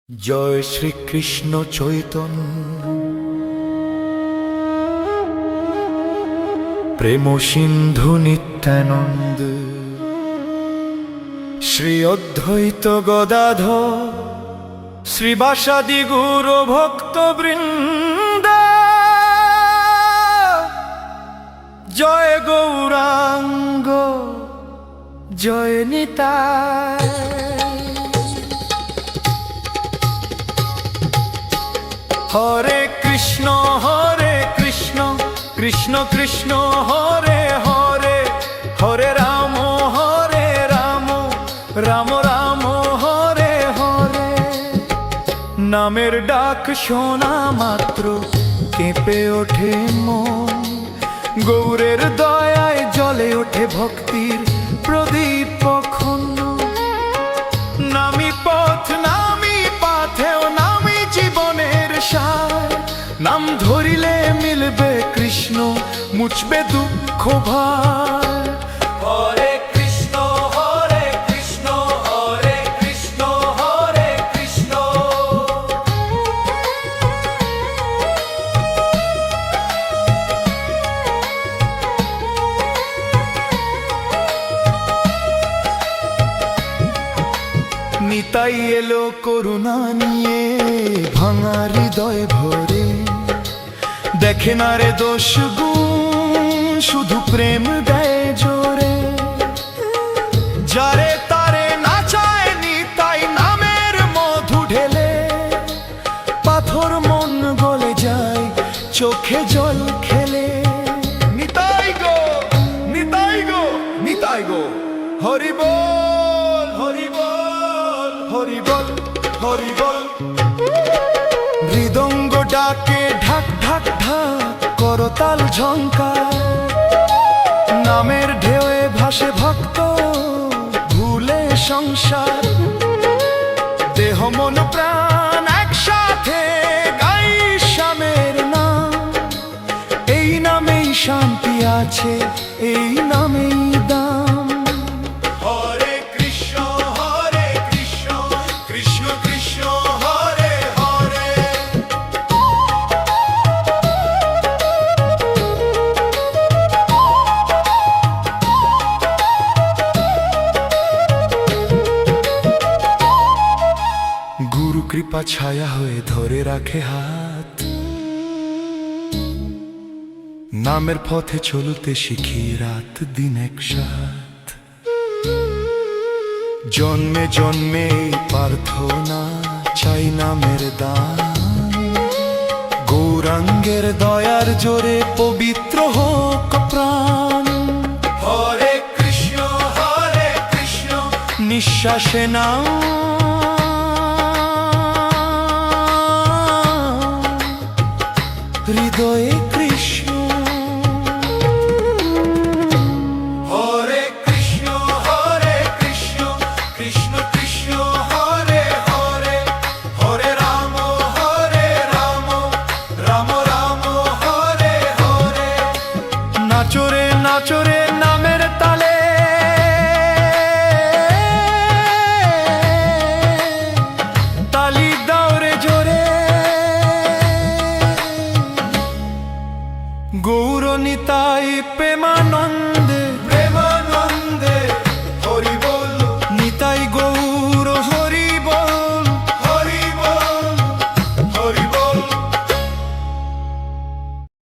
জয় শ্রীকৃষ্ণ চৈতন্য প্রেম সিন্ধু নিত্যানন্দ শ্রী অদ্বৈত গদাধর শ্রীবাসাদি গুরু ভক্ত বৃন্দ জয় গৌরাঙ্গ জয় নিতাই। হরে কৃষ্ণ কৃষ্ণ কৃষ্ণ হরে হরে, হরে রাম রাম রাম হরে হরে। নামের ডাক শোনা মাত্র কেঁপে ওঠে মন, গৌরের দয়ায় জ্বলে ওঠে ভক্তির প্রদীপ কখনো। নামি পথ নামি পাথেও নামি জীবনের সার, নাম ধরিলে মিলবে কৃষ্ণ মুছবে দুঃখ ভার। হরে কৃষ্ণ হরে কৃষ্ণ হরে কৃষ্ণ। নিতাই এলো করুণা নিয়ে ভাঙা হৃদয় ভরে, দেখে না রে দোষ গুণ শুধু প্রেম দেয় জোরে। যারে তারে নাচায় নিতাই নামের মধু ঢেলে, পাথর মন গলে যায় চোখে জল খেলে। নিতাই গো নিতাই গো নিতাই গো, হরি বল হরি বল হরি বল হরি বল। মৃদঙ্গ ডাকে ঢাক ঢাক ঢাক করতাল ঝংকার, নামের ঢেউয়ে ভাসে ভক্ত ভুলে সংসার। দেহ মন প্রাণ একসাথে গাই শ্যামের নাম, এই নামেই শান্তি আছে এই নামেই দাম। হরে কৃষ্ণ কৃষ্ণ কৃষ্ণ হরে হরে। গুরু কৃপা ছায়া হয়ে ধরে রাখে হাত, নামের পথে চলতে শিখি রাত দিন একসাথ। জন্মে জন্মে প্রার্থনা চাই নামের দান, গৌরাঙ্গের দয়ার জোরে পবিত্র হোক প্রাণ। হরে কৃষ্ণ নিঃশ্বাসে নাও হৃদয়ে কৃষ্ণ। হরে কৃষ্ণ কৃষ্ণ কৃষ্ণ হরে হরে, হরে রাম রাম রাম হরে হরে। নাচরে নাচরে